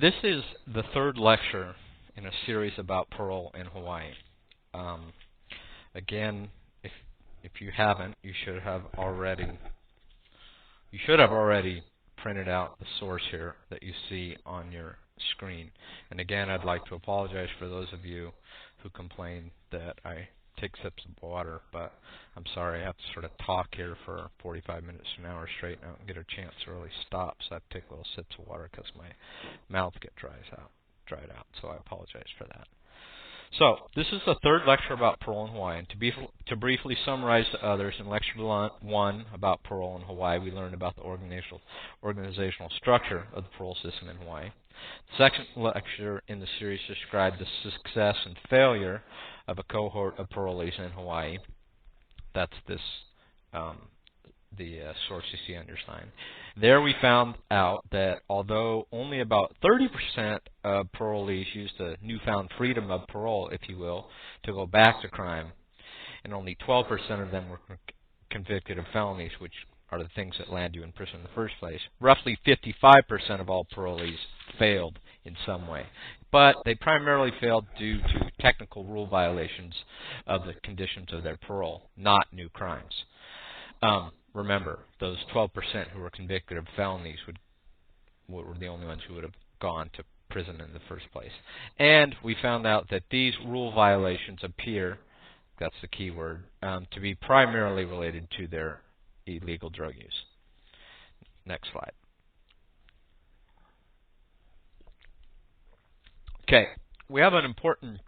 This is the third lecture in a series about parole in Hawaii. Again, if you haven't, you should have already printed out the source here that you see on your screen. And again, I'd like to apologize for those of you who complain that I take sips of water, but I'm sorry, I have to sort of talk here for 45 minutes to an hour straight, and I don't get a chance to really stop, so I have to take little sips of water because my mouth gets dried out, so I apologize for that. So, this is the third lecture about parole in Hawaii, and to briefly summarize the others, in lecture 1 about parole in Hawaii, we learned about the organizational structure of the parole system in Hawaii. The second lecture in the series described the success and failure of a cohort of parolees in Hawaii. That's this, the source you see on your sign. There we found out that although only about 30% of parolees used the newfound freedom of parole, if you will, to go back to crime, and only 12% of them were convicted of felonies, which are the things that land you in prison in the first place. Roughly 55% of all parolees failed in some way. But they primarily failed due to technical rule violations of the conditions of their parole, not new crimes. Remember, those 12% who were convicted of felonies were the only ones who would have gone to prison in the first place. And we found out that these rule violations appear, that's the key word, to be primarily related to their illegal drug use. Next slide. Okay, we have an important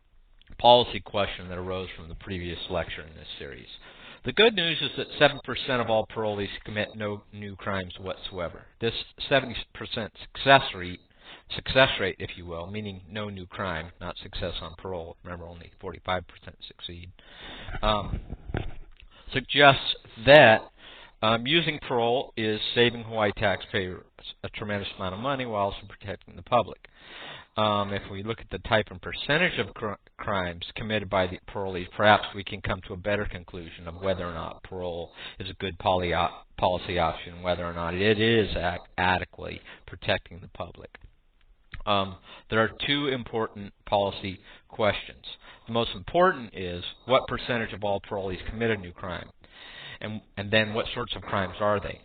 policy question that arose from the previous lecture in this series. The good news is that 7% of all parolees commit no new crimes whatsoever. This 70% success rate, if you will, meaning no new crime, not success on parole, remember only 45% succeed, suggests that using parole is saving Hawaii taxpayers a tremendous amount of money while also protecting the public. If we look at the type and percentage of crimes committed by the parolees, perhaps we can come to a better conclusion of whether or not parole is a good policy option, whether or not it is adequately protecting the public. There are two important policy questions. The most important is what percentage of all parolees commit a new crime, and then what sorts of crimes are they?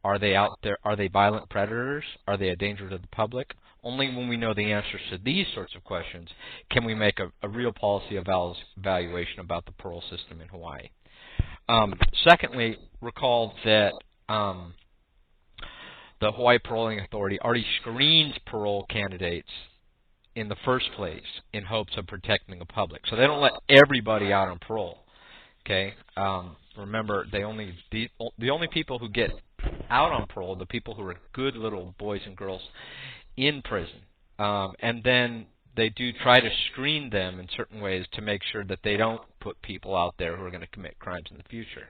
Are they out there? Are they violent predators? Are they a danger to the public? Only when we know the answers to these sorts of questions can we make a real policy evaluation about the parole system in Hawaii. Secondly, recall that the Hawaii Paroling Authority already screens parole candidates in the first place in hopes of protecting the public. So they don't let everybody out on parole. Okay. Remember, the only people who get out on parole are the people who are good little boys and girls in prison, and then they do try to screen them in certain ways to make sure that they don't put people out there who are going to commit crimes in the future.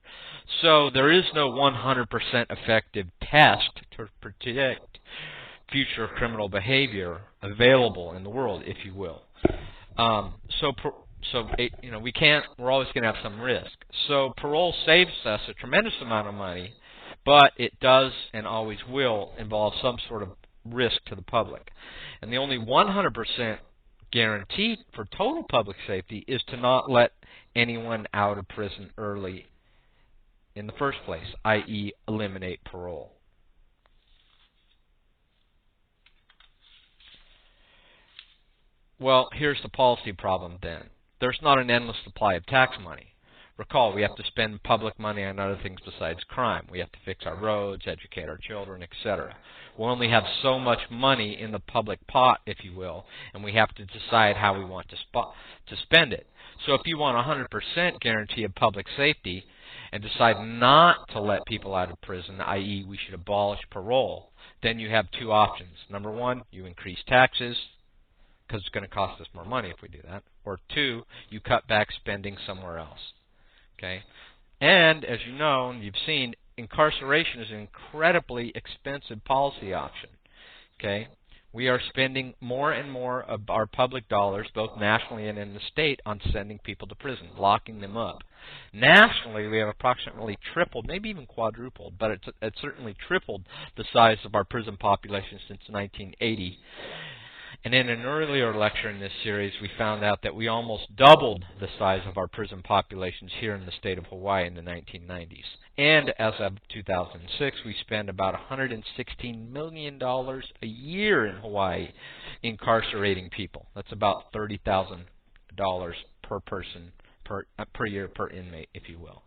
So there is no 100% effective test to predict future criminal behavior available in the world, if you will. We're always going to have some risk. So parole saves us a tremendous amount of money, but it does and always will involve some sort of risk to the public. And the only 100% guarantee for total public safety is to not let anyone out of prison early in the first place, i.e. eliminate parole. Well, here's the policy problem then. There's not an endless supply of tax money. Recall, we have to spend public money on other things besides crime. We have to fix our roads, educate our children, etc. We'll only have so much money in the public pot, if you will, and we have to decide how we want to spend it. So if you want a 100% guarantee of public safety and decide not to let people out of prison, i.e. we should abolish parole, then you have two options. Number one, you increase taxes, because it's going to cost us more money if we do that. Or two, you cut back spending somewhere else. Okay? And as you know, and you've seen, incarceration is an incredibly expensive policy option. Okay? We are spending more and more of our public dollars, both nationally and in the state, on sending people to prison, locking them up. Nationally, we have approximately tripled, maybe even quadrupled, but it's certainly tripled the size of our prison population since 1980. And in an earlier lecture in this series, we found out that we almost doubled the size of our prison populations here in the state of Hawaii in the 1990s. And as of 2006, we spend about $116 million a year in Hawaii incarcerating people. That's about $30,000 per person per year per inmate, if you will.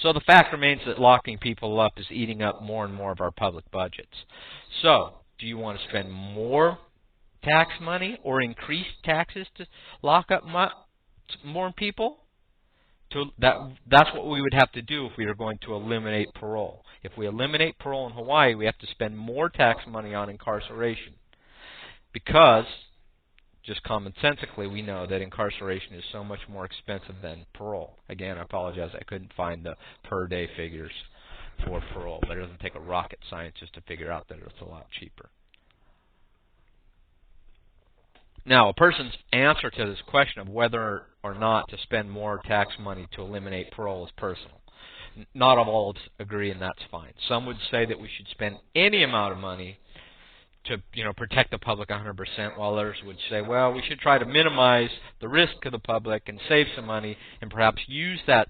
So the fact remains that locking people up is eating up more and more of our public budgets. So, do you want to spend more tax money or increase taxes to lock up more people? That's what we would have to do if we were going to eliminate parole. If we eliminate parole in Hawaii, we have to spend more tax money on incarceration because, just commonsensically, we know that incarceration is so much more expensive than parole. Again, I apologize, I couldn't find the per-day figures for parole, but it doesn't take a rocket scientist to figure out that it's a lot cheaper. Now, a person's answer to this question of whether or not to spend more tax money to eliminate parole is personal. Not all of us agree, and that's fine. Some would say that we should spend any amount of money to protect the public 100%, while others would say, well, we should try to minimize the risk to the public and save some money and perhaps use that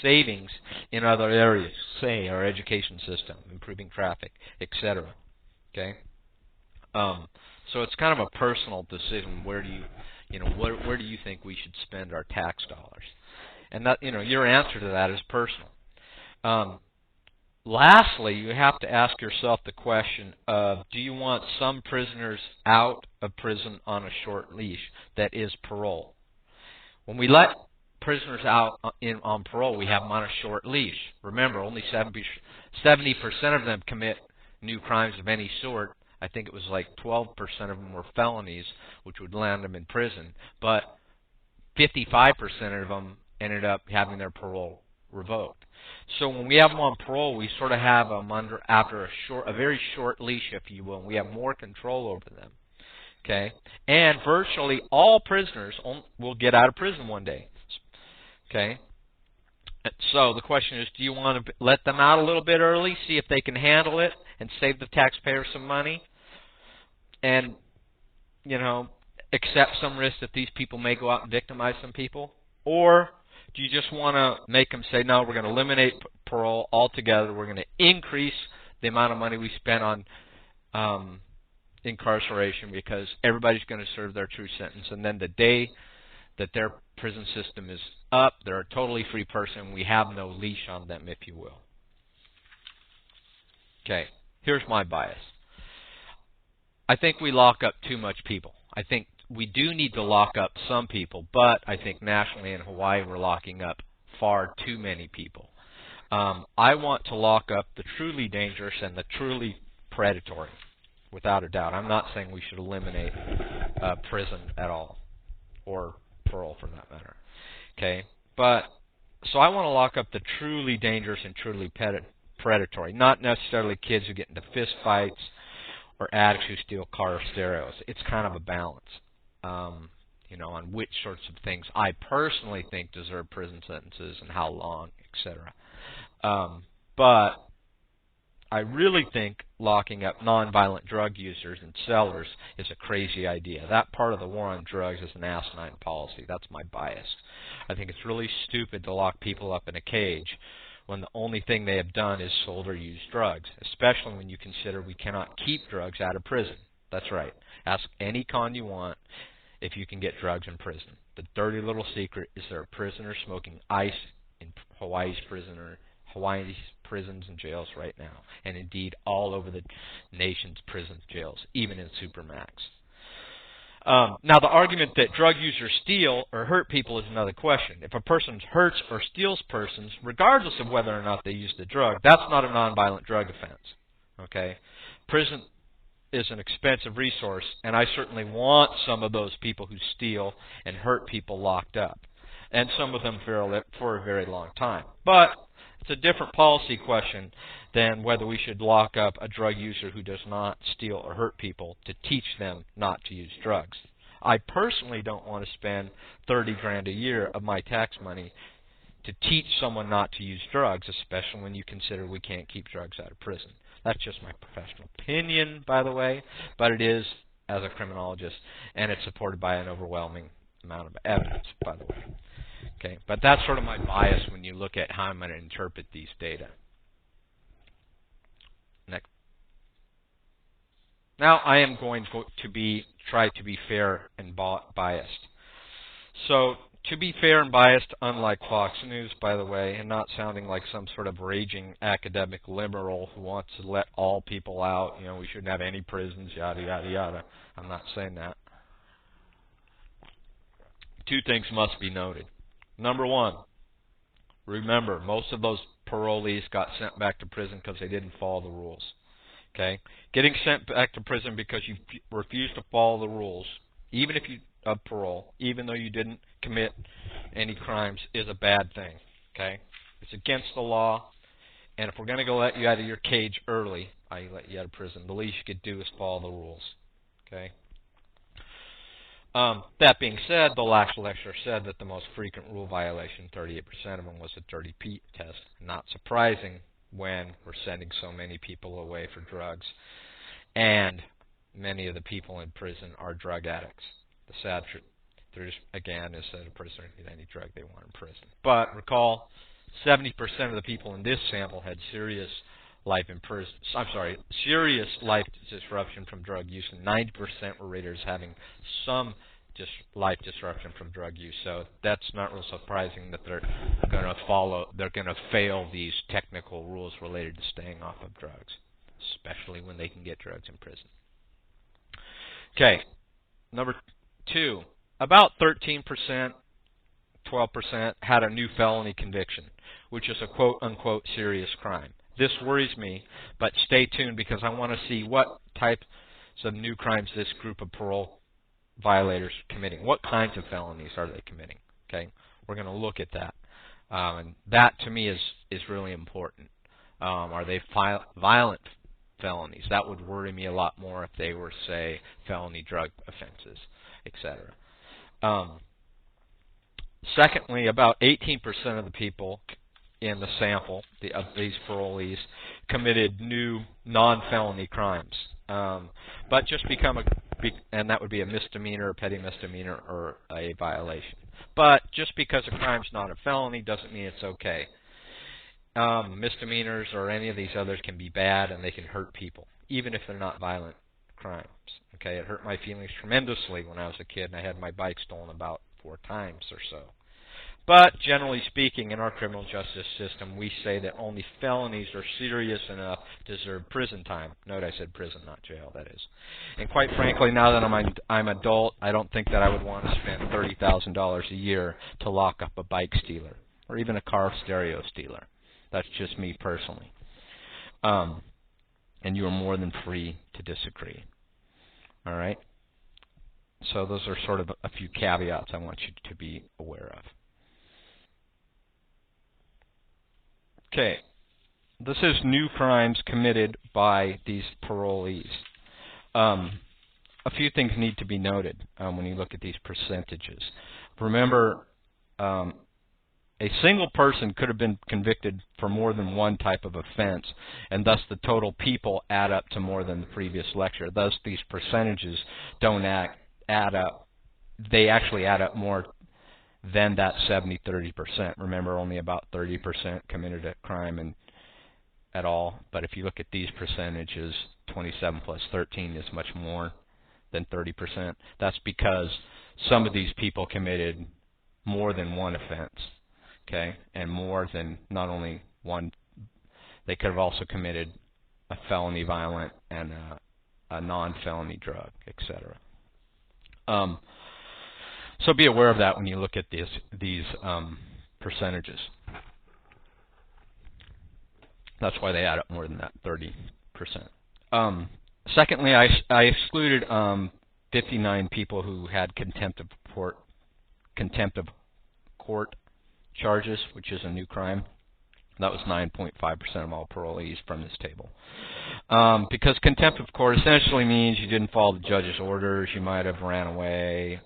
savings in other areas, say our education system, improving traffic, etc. Okay? So it's kind of a personal decision. Where do you think we should spend our tax dollars? And that your answer to that is personal. Lastly, you have to ask yourself the question of, do you want some prisoners out of prison on a short leash, that is parole? When we let prisoners out on parole, we have them on a short leash. Remember, only 70% of them commit new crimes of any sort. I think it was like 12% of them were felonies, which would land them in prison. But 55% of them ended up having their parole revoked. So when we have them on parole, we sort of have them after a very short leash, if you will, and we have more control over them. Okay? And virtually all prisoners will get out of prison one day. Okay? So the question is, do you want to let them out a little bit early, see if they can handle it, and save the taxpayer some money, and, accept some risk that these people may go out and victimize some people? Or do you just want to make them say, no, we're going to eliminate parole altogether, we're going to increase the amount of money we spend on incarceration because everybody's going to serve their true sentence, and then the day that their prison system is up, they're a totally free person, we have no leash on them, if you will. Okay, here's my bias. I think we lock up too much people. I think we do need to lock up some people, but I think nationally in Hawaii we're locking up far too many people. I want to lock up the truly dangerous and the truly predatory, without a doubt. I'm not saying we should eliminate prison at all, or parole for that matter. Okay, but so I want to lock up the truly dangerous and truly predatory, not necessarily kids who get into fist fights or addicts who steal car stereos. It's kind of a balance, on which sorts of things I personally think deserve prison sentences and how long, etc. But I really think locking up nonviolent drug users and sellers is a crazy idea. That part of the war on drugs is an asinine policy. That's my bias. I think it's really stupid to lock people up in a cage when the only thing they have done is sold or used drugs, especially when you consider we cannot keep drugs out of prison. That's right. Ask any con you want if you can get drugs in prison. The dirty little secret is there are prisoners smoking ice in Hawaii's prisons and jails right now, and indeed all over the nation's prisons, jails, even in Supermax. Now, the argument that drug users steal or hurt people is another question. If a person hurts or steals persons, regardless of whether or not they use the drug, that's not a nonviolent drug offense. Okay? Prison is an expensive resource, and I certainly want some of those people who steal and hurt people locked up, and some of them for a very long time. But it's a different policy question than whether we should lock up a drug user who does not steal or hurt people to teach them not to use drugs. I personally don't want to spend $30,000 a year of my tax money to teach someone not to use drugs, especially when you consider we can't keep drugs out of prison. That's just my professional opinion, by the way, but it is as a criminologist, and it's supported by an overwhelming amount of evidence, by the way. Okay, but that's sort of my bias when you look at how I'm going to interpret these data. Next. Now I am going to try to be fair and biased. So to be fair and biased, unlike Fox News, by the way, and not sounding like some sort of raging academic liberal who wants to let all people out, you know, we shouldn't have any prisons, yada, yada, yada. I'm not saying that. Two things must be noted. Number one, remember, most of those parolees got sent back to prison because they didn't follow the rules. Okay? Getting sent back to prison because you refused to follow the rules, even if you of parole, even though you didn't commit any crimes, is a bad thing. Okay? It's against the law, and if we're going to go let you out of your cage early, i.e. let you out of prison, the least you could do is follow the rules. Okay? That being said, the last lecture said that the most frequent rule violation, 38% of them, was the dirty Pete test. Not surprising when we're sending so many people away for drugs, and many of the people in prison are drug addicts. The sad truth, again, is that a prisoner can get any drug they want in prison. But recall, 70% of the people in this sample had serious life disruption from drug use, and 90% were rated as having some life disruption from drug use. So that's not real surprising that they're going to fail these technical rules related to staying off of drugs, especially when they can get drugs in prison. Okay, number two, about 13%, 12% had a new felony conviction, which is a quote-unquote serious crime. This worries me, but stay tuned because I want to see what types of new crimes this group of parole violators are committing. What kinds of felonies are they committing? Okay, we're going to look at that, and that to me is really important. Are they violent felonies? That would worry me a lot more if they were, say, felony drug offenses, etc. Secondly, about 18% of the people in the sample of these parolees committed new non-felony crimes, but just and that would be a misdemeanor, a petty misdemeanor, or a violation. But just because a crime's not a felony doesn't mean it's okay. Misdemeanors or any of these others can be bad and they can hurt people, even if they're not violent crimes. Okay, it hurt my feelings tremendously when I was a kid and I had my bike stolen about 4 times or so. But generally speaking, in our criminal justice system, we say that only felonies are serious enough to deserve prison time. Note I said prison, not jail, that is. And quite frankly, now that I'm adult, I don't think that I would want to spend $30,000 a year to lock up a bike stealer or even a car stereo stealer. That's just me personally. And you are more than free to disagree. All right? So those are sort of a few caveats I want you to be aware of. Okay, this is new crimes committed by these parolees. A few things need to be noted when you look at these percentages. Remember, a single person could have been convicted for more than one type of offense, and thus the total people add up to more than the previous lecture. Thus, these percentages don't add up. They actually add up more than that 70-30%. Remember, only about 30% committed a crime at all. But if you look at these percentages, 27 plus 13 is much more than 30%. That's because some of these people committed more than one offense, okay, and more than not only one. They could have also committed a felony violent and a non-felony drug, etc. So be aware of that when you look at these percentages. That's why they add up more than that 30%. Secondly, I excluded 59 people who had contempt of court charges, which is a new crime. That was 9.5% of all parolees from this table. Because contempt of court essentially means you didn't follow the judge's orders, you might have ran away,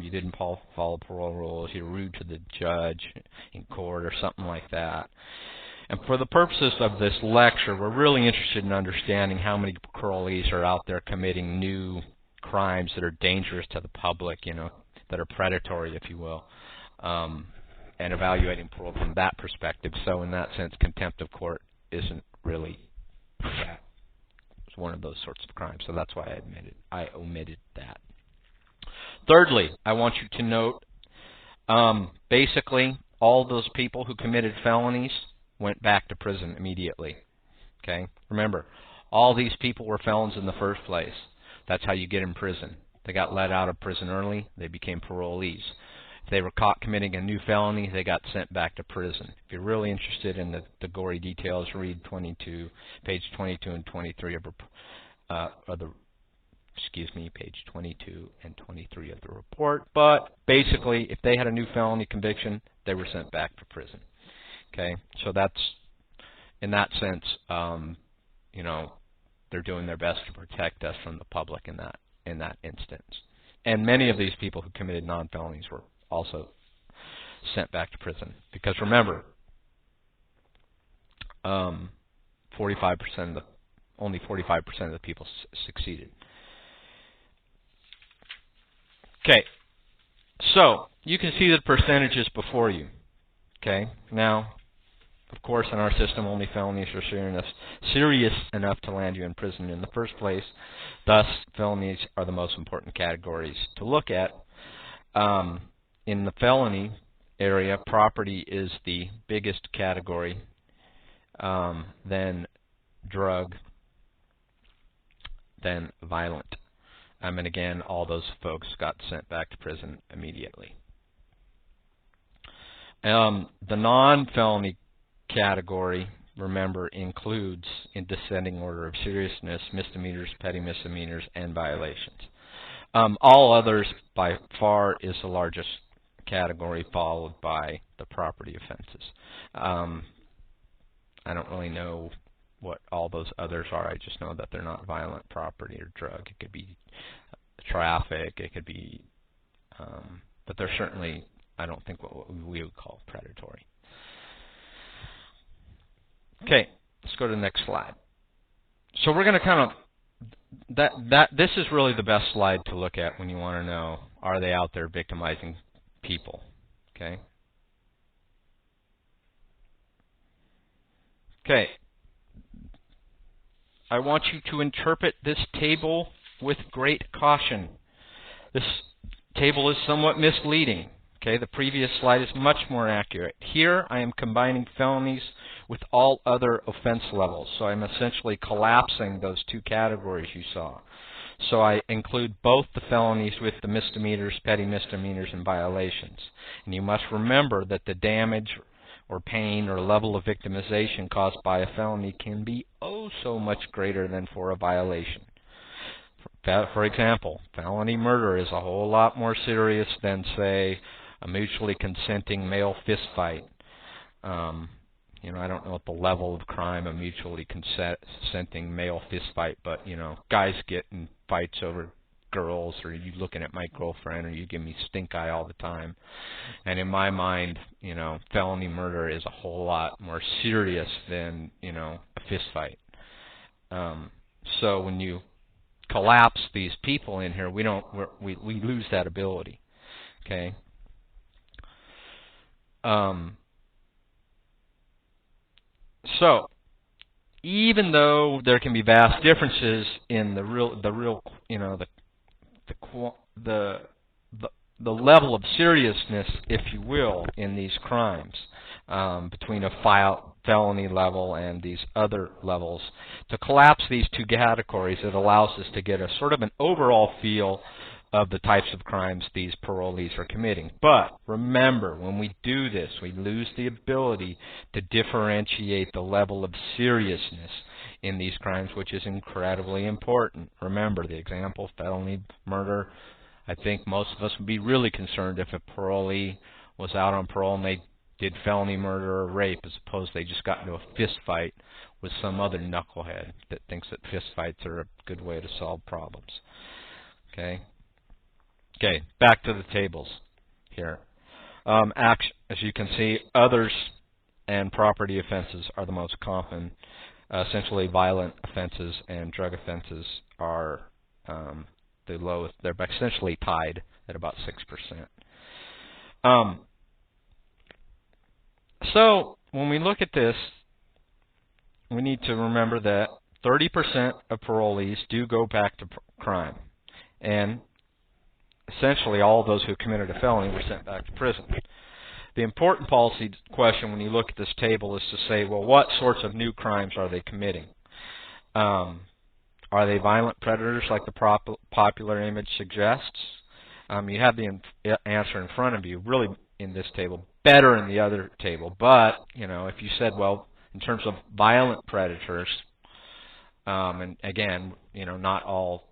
you didn't follow parole rules, you were rude to the judge in court or something like that. And for the purposes of this lecture, we're really interested in understanding how many parolees are out there committing new crimes that are dangerous to the public, that are predatory, if you will, and evaluating parole from that perspective. So in that sense, contempt of court isn't really that. It's one of those sorts of crimes. So that's why I omitted that. Thirdly, I want you to note, basically, all those people who committed felonies went back to prison immediately. Okay? Remember, all these people were felons in the first place. That's how you get in prison. They got let out of prison early. They became parolees. If they were caught committing a new felony, they got sent back to prison. If you're really interested in the gory details, read page 22 and 23 page 22 and 23 of the report. But basically, if they had a new felony conviction, they were sent back to prison. Okay, so that's, in that sense, they're doing their best to protect us from the public in that instance. And many of these people who committed non-felonies were also sent back to prison, because remember, only 45% of the people succeeded. Okay, so you can see the percentages before you. Okay, now, of course, in our system, only felonies are serious enough to land you in prison in the first place. Thus, felonies are the most important categories to look at. In the felony area, property is the biggest category, then drug, then violent. And again, all those folks got sent back to prison immediately. The non-felony category, remember, includes, in descending order of seriousness, misdemeanors, petty misdemeanors, and violations. All others, by far, is the largest category, followed by the property offenses. I don't really know what all those others are. I just know that they're not violent property or drug. It could be traffic. It could be, but they're certainly, I don't think, what we would call predatory. Okay, let's go to the next slide. So we're going to kind of, this is really the best slide to look at when you want to know, are they out there victimizing people? Okay. Okay. I want you to interpret this table with great caution. This table is somewhat misleading. Okay, the previous slide is much more accurate. Here I am combining felonies with all other offense levels. So I'm essentially collapsing those two categories you saw. So I include both the felonies with the misdemeanors, petty misdemeanors, and violations. And you must remember that the damage or pain or level of victimization caused by a felony can be oh so much greater than for a violation. For example, felony murder is a whole lot more serious than, say, a mutually consenting male fist fight. I don't know what the level of crime a mutually consenting male fist fight, but, guys get in fights over girls, or you looking at my girlfriend, or you give me stink eye all the time. And in my mind, felony murder is a whole lot more serious than, a fist fight. So when you collapse these people in here, we lose that ability. Okay. So, even though there can be vast differences in the level of seriousness, if you will, in these crimes, between a felony level and these other levels, to collapse these two categories, it allows us to get a sort of an overall feel of the types of crimes these parolees are committing. But remember, when we do this, we lose the ability to differentiate the level of seriousness in these crimes, which is incredibly important. Remember, the example, felony murder, I think most of us would be really concerned if a parolee was out on parole and they did felony murder or rape, as opposed to they just got into a fist fight with some other knucklehead that thinks that fist fights are a good way to solve problems. Okay? Okay, back to the tables here. As you can see, others and property offenses are the most common. Essentially, violent offenses and drug offenses are the lowest. They're essentially tied at about 6%. So when we look at this, we need to remember that 30% of parolees do go back to crime, and essentially all of those who committed a felony were sent back to prison. The important policy question when you look at this table is to say, well, what sorts of new crimes are they committing? Are they violent predators like the popular image suggests? You have the answer in front of you, really, in this table, better in the other table. But, if you said, well, in terms of violent predators, and again, not all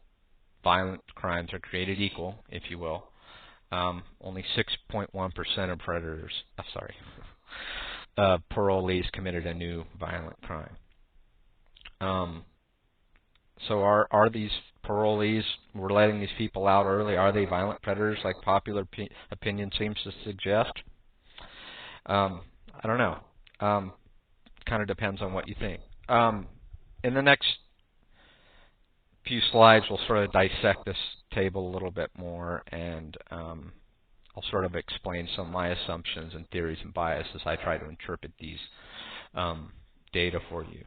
violent crimes are created equal, if you will. Only 6.1% of predators, parolees committed a new violent crime. So are these parolees, we're letting these people out early, are they violent predators like popular opinion seems to suggest? I don't know. Kind of depends on what you think. In the next few slides, we'll sort of dissect this table a little bit more, and I'll sort of explain some of my assumptions and theories and biases. I try to interpret these data for you.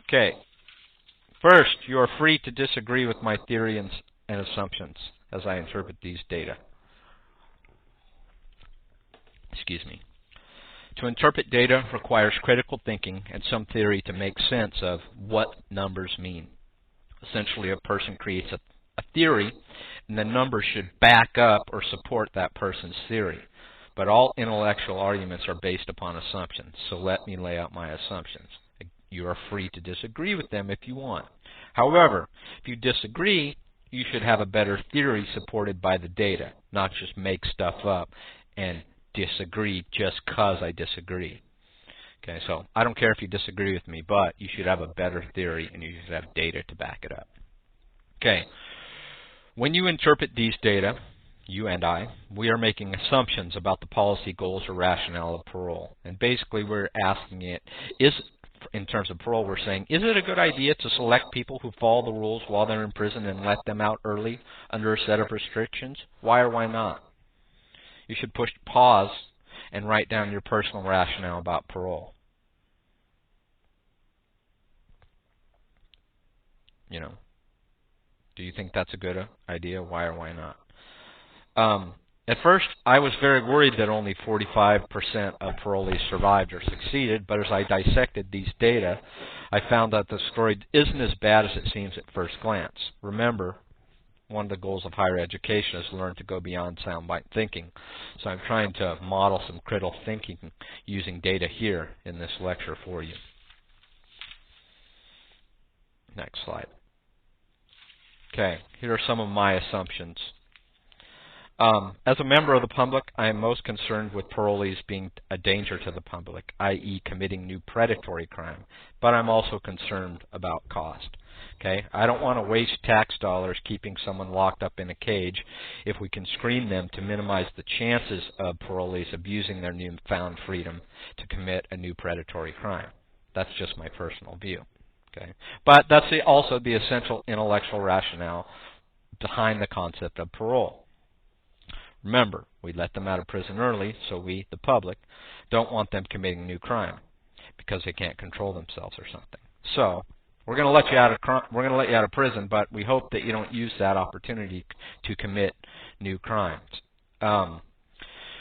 Okay. First, you are free to disagree with my theory and assumptions as I interpret these data. Excuse me. To interpret data requires critical thinking and some theory to make sense of what numbers mean. Essentially, a person creates a theory, and the numbers should back up or support that person's theory. But all intellectual arguments are based upon assumptions, so let me lay out my assumptions. You are free to disagree with them if you want. However, if you disagree, you should have a better theory supported by the data, not just make stuff up and disagree just because I disagree. Okay, so I don't care if you disagree with me, but you should have a better theory and you should have data to back it up. Okay, when you interpret these data, you and I, we are making assumptions about the policy goals or rationale of parole. And basically we're asking it, in terms of parole, we're saying, is it a good idea to select people who follow the rules while they're in prison and let them out early under a set of restrictions? Why or why not? You should push pause and write down your personal rationale about parole. Do you think that's a good idea? Why or why not? At first, I was very worried that only 45% of parolees survived or succeeded, but as I dissected these data, I found that the story isn't as bad as it seems at first glance. Remember, one of the goals of higher education is to learn to go beyond soundbite thinking. So I'm trying to model some critical thinking using data here in this lecture for you. Next slide. Okay, here are some of my assumptions. As a member of the public, I am most concerned with parolees being a danger to the public, i.e. committing new predatory crime, but I'm also concerned about cost. Okay, I don't want to waste tax dollars keeping someone locked up in a cage if we can screen them to minimize the chances of parolees abusing their newfound freedom to commit a new predatory crime. That's just my personal view. Okay, but that's also the essential intellectual rationale behind the concept of parole. Remember, we let them out of prison early, so we, the public, don't want them committing new crime because they can't control themselves or something. So we're going to let you out of prison, but we hope that you don't use that opportunity to commit new crimes.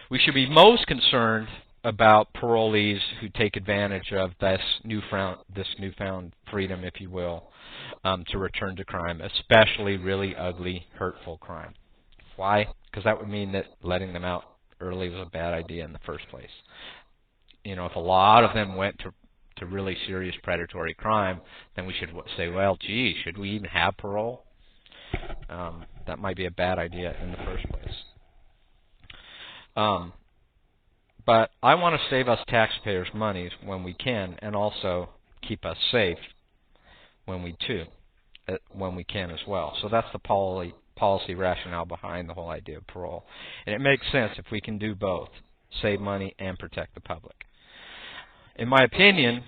We should be most concerned about parolees who take advantage of this newfound freedom, if you will, to return to crime, especially really ugly, hurtful crime. Why? Because that would mean that letting them out early was a bad idea in the first place. If a lot of them went to really serious predatory crime, then we should say, well, gee, should we even have parole? That might be a bad idea in the first place. But I want to save us taxpayers money when we can, and also keep us safe when we can as well. So that's the policy rationale behind the whole idea of parole. And it makes sense if we can do both, save money and protect the public. In my opinion,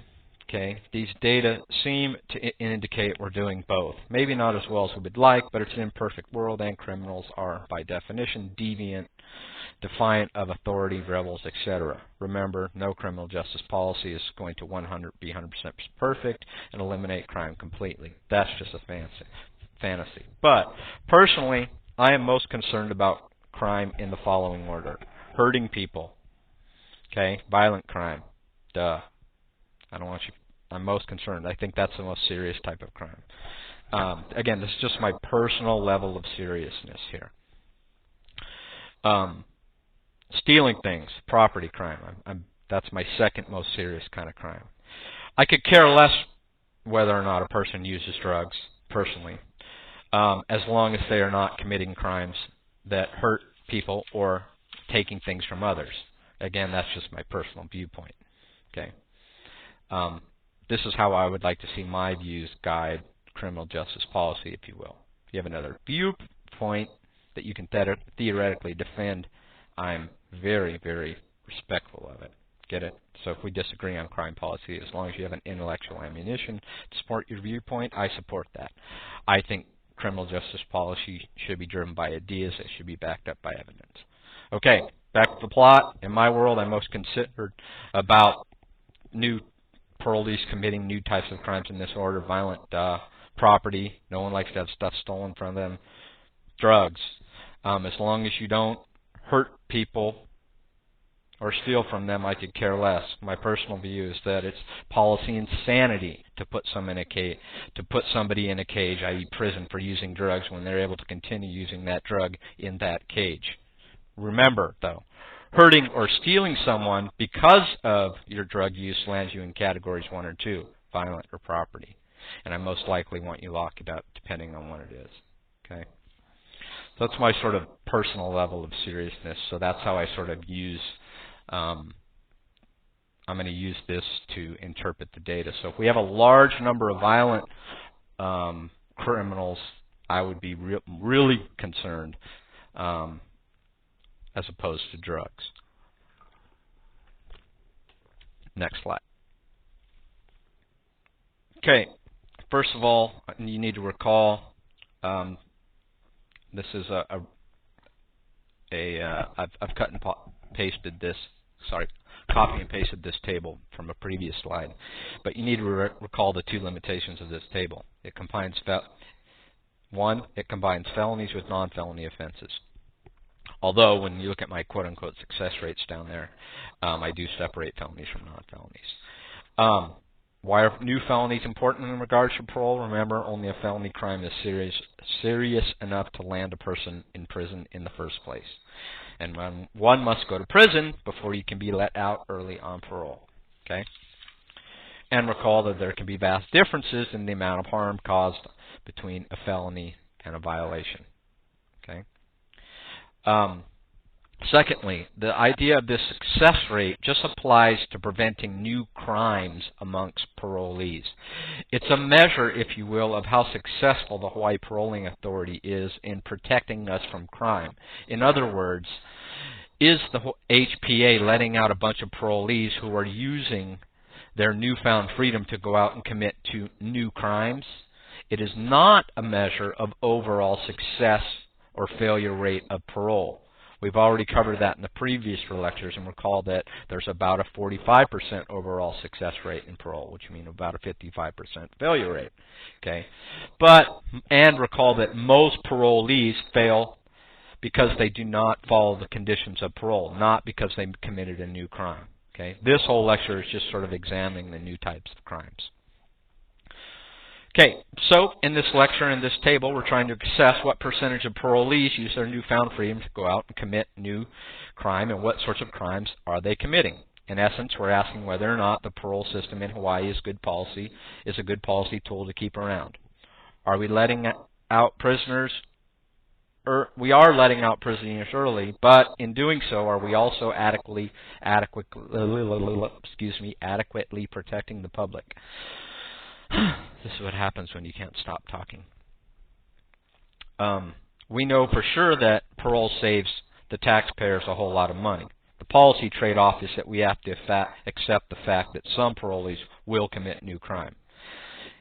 Okay, these data seem to indicate we're doing both. Maybe not as well as we would like, but it's an imperfect world, and criminals are, by definition, deviant, defiant of authority, rebels, etc. Remember, no criminal justice policy is going to be 100% perfect and eliminate crime completely. That's just a fantasy. But personally, I am most concerned about crime in the following order: hurting people. Okay, violent crime. Duh. I don't want you. I'm most concerned. I think that's the most serious type of crime. Again, this is just my personal level of seriousness here. Stealing things, property crime. That's my second most serious kind of crime. I could care less whether or not a person uses drugs, personally, as long as they are not committing crimes that hurt people or taking things from others. Again, that's just my personal viewpoint. Okay. This is how I would like to see my views guide criminal justice policy, if you will. If you have another viewpoint that you can theoretically defend, I'm very, very respectful of it. Get it? So if we disagree on crime policy, as long as you have an intellectual ammunition to support your viewpoint, I support that. I think criminal justice policy should be driven by ideas that should be backed up by evidence. Okay, back to the plot. In my world, I'm most concerned about new parolees committing new types of crimes in this order: violent property. No one likes to have stuff stolen from them. Drugs. As long as you don't hurt people or steal from them, I could care less. My personal view is that it's policy insanity to put somebody in a cage, i.e. prison, for using drugs when they're able to continue using that drug in that cage. Remember, though, hurting or stealing someone because of your drug use lands you in categories 1 or 2, violent or property. And I most likely want you locked up depending on what it is. Okay? So that's my sort of personal level of seriousness. So that's how I sort of use, I'm going to use this to interpret the data. So if we have a large number of violent criminals, I would be really concerned as opposed to drugs. Next slide. Okay, first of all, you need to recall this is I've cut and pasted this, copy and pasted this table from a previous slide, but you need to recall the two limitations of this table. It combines it combines felonies with non-felony offenses. Although, when you look at my quote-unquote success rates down there, I do separate felonies from non-felonies. Why are new felonies important in regards to parole? Remember, only a felony crime is serious enough to land a person in prison in the first place. And one must go to prison before you can be let out early on parole. Okay? And recall that there can be vast differences in the amount of harm caused between a felony and a violation. Okay? Secondly, the idea of this success rate just applies to preventing new crimes amongst parolees. It's a measure, if you will, of how successful the Hawaii Paroling Authority is in protecting us from crime. In other words, is the HPA letting out a bunch of parolees who are using their newfound freedom to go out and commit to new crimes? It is not a measure of overall success or failure rate of parole. We've already covered that in the previous lectures, and recall that there's about a 45% overall success rate in parole, which means about a 55% failure rate. Okay, and recall that most parolees fail because they do not follow the conditions of parole, not because they committed a new crime. Okay, this whole lecture is just sort of examining the new types of crimes. Okay, so in this lecture, in this table, we're trying to assess what percentage of parolees use their newfound freedom to go out and commit new crime, and what sorts of crimes are they committing. In essence, we're asking whether or not the parole system in Hawaii is a good policy tool to keep around. Are we letting out prisoners? We are letting out prisoners early, but in doing so, are we also adequately protecting the public? This is what happens when you can't stop talking. We know for sure that parole saves the taxpayers a whole lot of money. The policy trade-off is that we have to accept the fact that some parolees will commit new crime.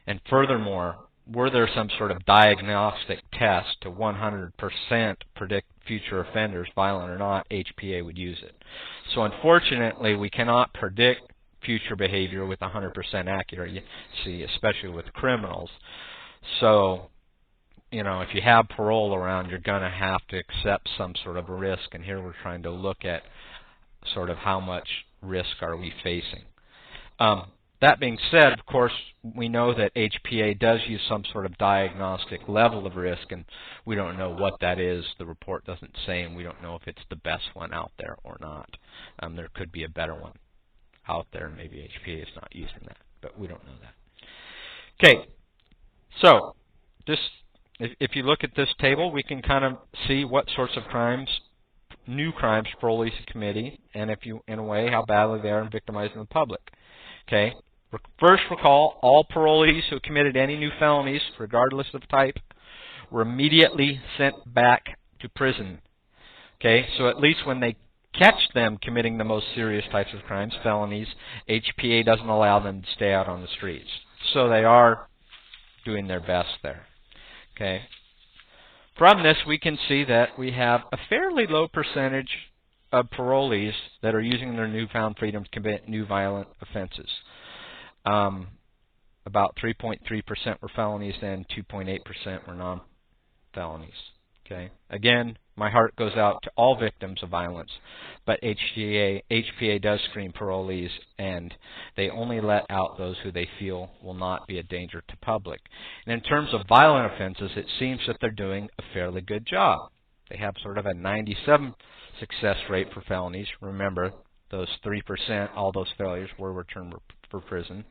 And furthermore, were there some sort of diagnostic test to 100% predict future offenders, violent or not, HPA would use it. So unfortunately, we cannot predict future behavior with 100% accuracy, especially with criminals. So, if you have parole around, you're going to have to accept some sort of risk, and here we're trying to look at sort of how much risk are we facing. That being said, of course, we know that HPA does use some sort of diagnostic level of risk, and we don't know what that is. The report doesn't say, and we don't know if it's the best one out there or not. There could be a better one out there, and maybe HPA is not using that, but we don't know that. Okay, so just if you look at this table, we can kind of see what sorts of crimes, new crimes, parolees are committing, and in a way, how badly they are victimizing the public. Okay. First, recall, all parolees who committed any new felonies, regardless of type, were immediately sent back to prison. Okay, so at least when they catch them committing the most serious types of crimes, felonies, HPA doesn't allow them to stay out on the streets. So they are doing their best there. Okay. From this, we can see that we have a fairly low percentage of parolees that are using their newfound freedom to commit new violent offenses. About 3.3% were felonies, and 2.8% were non-felonies. Okay. Again, my heart goes out to all victims of violence, but HPA does screen parolees, and they only let out those who they feel will not be a danger to public. And in terms of violent offenses, it seems that they're doing a fairly good job. They have sort of a 97% success rate for felonies. Remember, those 3%, all those failures were returned for prison.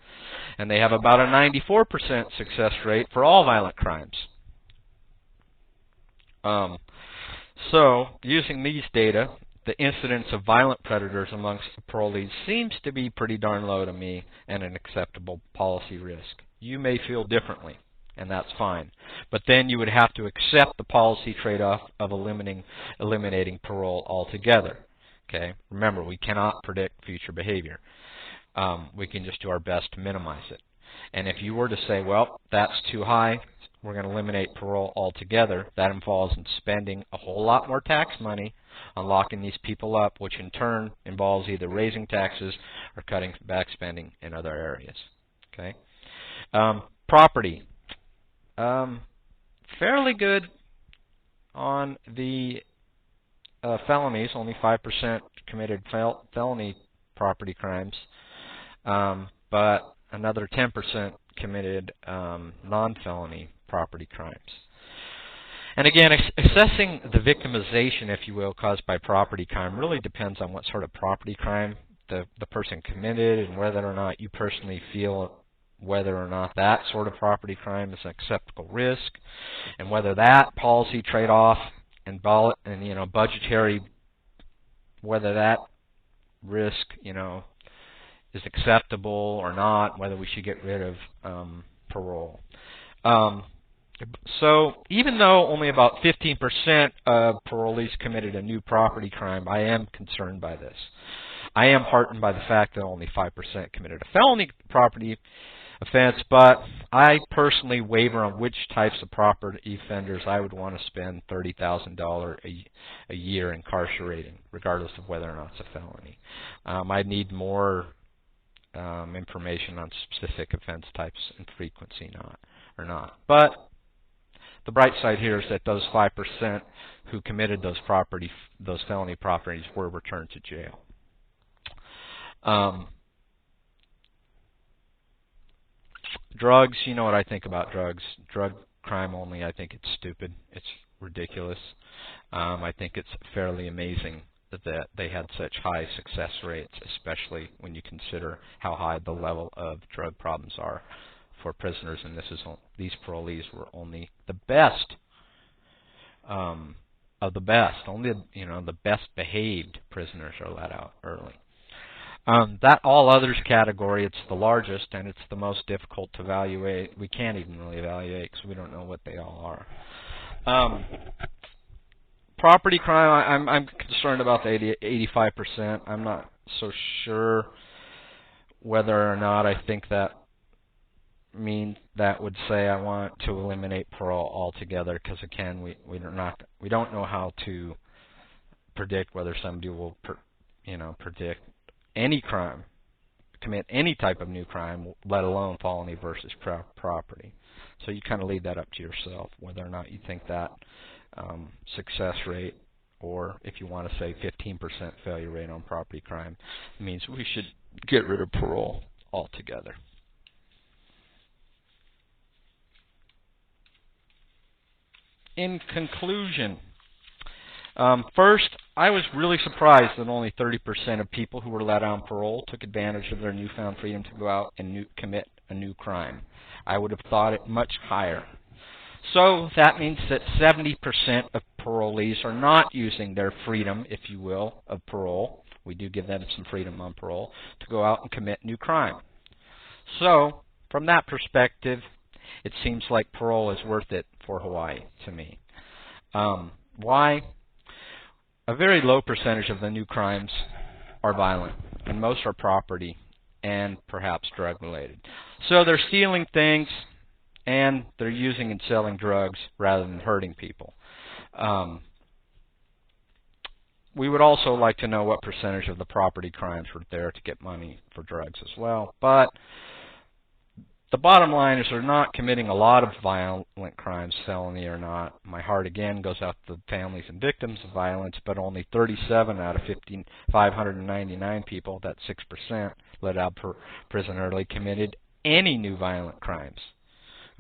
And they have about a 94% success rate for all violent crimes. So, using these data, the incidence of violent predators amongst the parolees seems to be pretty darn low to me and an acceptable policy risk. You may feel differently, and that's fine. But then you would have to accept the policy trade-off of eliminating parole altogether. Okay? Remember, we cannot predict future behavior. We can just do our best to minimize it. And if you were to say, well, that's too high, we're going to eliminate parole altogether, that involves in spending a whole lot more tax money on locking these people up, which in turn involves either raising taxes or cutting back spending in other areas. Okay. Property. Fairly good on the felonies. Only 5% committed felony property crimes, but another 10% committed non-felony property crimes. And again, assessing the victimization, if you will, caused by property crime really depends on what sort of property crime the person committed and whether or not you personally feel whether or not that sort of property crime is an acceptable risk, and whether that policy trade-off and budgetary, whether that risk is acceptable or not, whether we should get rid of parole. So even though only about 15% of parolees committed a new property crime, I am concerned by this. I am heartened by the fact that only 5% committed a felony property offense, but I personally waver on which types of property offenders I would want to spend $30,000 a year incarcerating, regardless of whether or not it's a felony. I need more information on specific offense types and frequency or not. But the bright side here is that those 5% who committed those felony properties were returned to jail. Drugs, you know what I think about drugs. Drug crime only, I think it's stupid. It's ridiculous. I think it's fairly amazing that they had such high success rates, especially when you consider how high the level of drug problems are for prisoners. And these parolees were only the best of the best. Only the best behaved prisoners are let out early. That all others category, it's the largest and it's the most difficult to evaluate. We can't even really evaluate because we don't know what they all are. property crime, I'm concerned about the 85%. I'm not so sure whether or not I think that would say I want to eliminate parole altogether, because again, we don't know how to predict whether somebody will predict any crime, commit any type of new crime, let alone felony versus property. So you kind of leave that up to yourself, whether or not you think that success rate, or if you want to say 15% failure rate on property crime, means we should get rid of parole altogether. In conclusion, first, I was really surprised that only 30% of people who were let on parole took advantage of their newfound freedom to go out and commit a new crime. I would have thought it much higher. So that means that 70% of parolees are not using their freedom, if you will, of parole. We do give them some freedom on parole to go out and commit new crime. So, from that perspective, it seems like parole is worth it for Hawaii to me. Why? A very low percentage of the new crimes are violent, and most are property and perhaps drug-related. So they're stealing things, and they're using and selling drugs rather than hurting people. We would also like to know what percentage of the property crimes were there to get money for drugs as well. But the bottom line is they're not committing a lot of violent crimes, felony or not. My heart again goes out to the families and victims of violence, but only 37 out of 599 people, that's 6%, let out of prison early, committed any new violent crimes.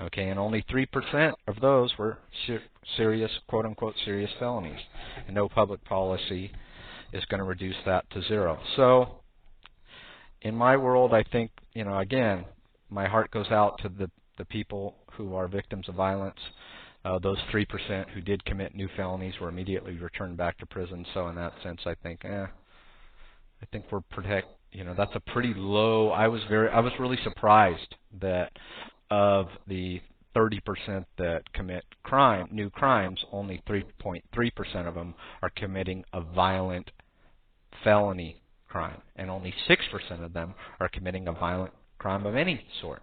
Okay, and only 3% of those were serious, quote-unquote, serious felonies. And no public policy is going to reduce that to zero. So, in my world, I think, again, my heart goes out to the people who are victims of violence. Those 3% who did commit new felonies were immediately returned back to prison. So in that sense, I think we're that's a pretty low. I was really surprised that of the 30% that commit new crimes, only 3.3% of them are committing a violent felony crime, and only 6% of them are committing a violent crime of any sort.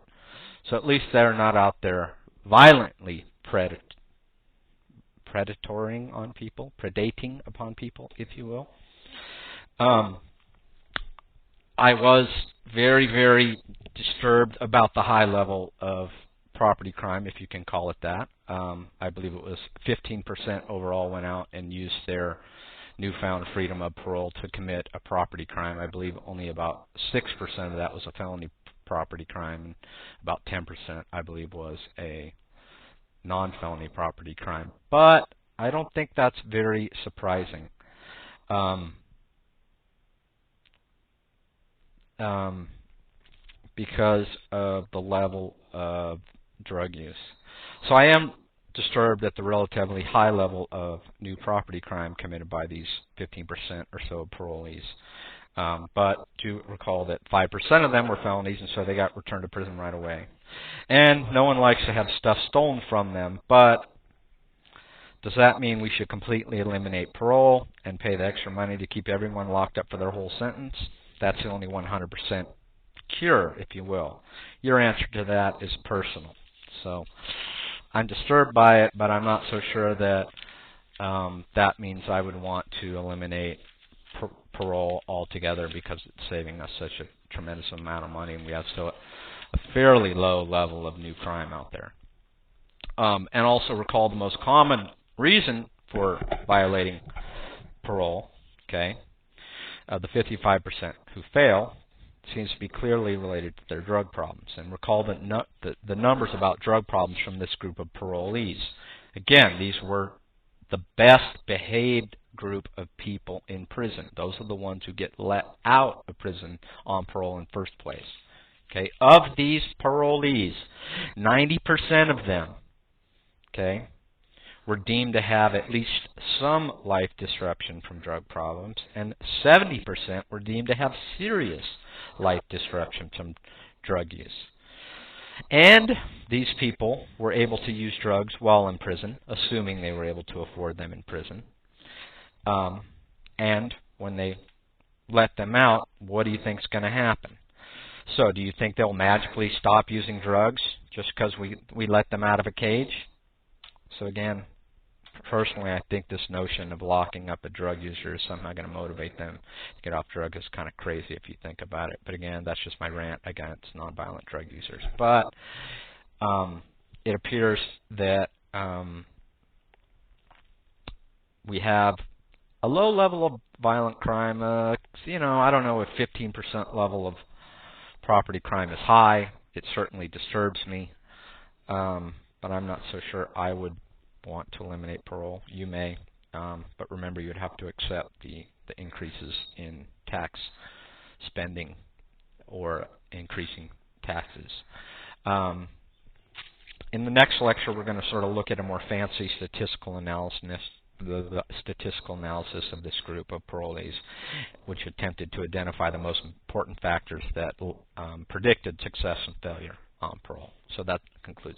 So at least they're not out there violently predating upon people, if you will. I was very, very disturbed about the high level of property crime, if you can call it that. I believe it was 15% overall went out and used their newfound freedom of parole to commit a property crime. I believe only about 6% of that was a felony property crime, and about 10%, I believe, was a non-felony property crime. But I don't think that's very surprising. Because of the level of drug use. So I am disturbed at the relatively high level of new property crime committed by these 15% or so of parolees. But do recall that 5% of them were felonies, and so they got returned to prison right away. And no one likes to have stuff stolen from them, but does that mean we should completely eliminate parole and pay the extra money to keep everyone locked up for their whole sentence? That's the only 100% cure, if you will. Your answer to that is personal. So I'm disturbed by it, but I'm not so sure that that means I would want to eliminate parole altogether, because it's saving us such a tremendous amount of money, and we have still a fairly low level of new crime out there. And also recall the most common reason for violating parole, okay, the 55% who fail, seems to be clearly related to their drug problems. And recall the numbers about drug problems from this group of parolees. Again, these were the best behaved group of people in prison. Those are the ones who get let out of prison on parole in the first place. Okay, of these parolees, 90% of them, okay, were deemed to have at least some life disruption from drug problems, and 70% were deemed to have serious life disruption from drug use. And these people were able to use drugs while in prison, assuming they were able to afford them in prison. And when they let them out, what do you think is going to happen? So do you think they'll magically stop using drugs just because we let them out of a cage? So again, personally, I think this notion of locking up a drug user is somehow going to motivate them to get off drugs is kind of crazy if you think about it. But again, that's just my rant against nonviolent drug users. But it appears that we have a low level of violent crime. I don't know if 15% level of property crime is high. It certainly disturbs me, but I'm not so sure I would want to eliminate parole. You may, but remember you'd have to accept the increases in tax spending or increasing taxes. In the next lecture, we're going to sort of look at a more fancy statistical analysis, the statistical analysis of this group of parolees, which attempted to identify the most important factors that predicted success and failure on parole. So that concludes this.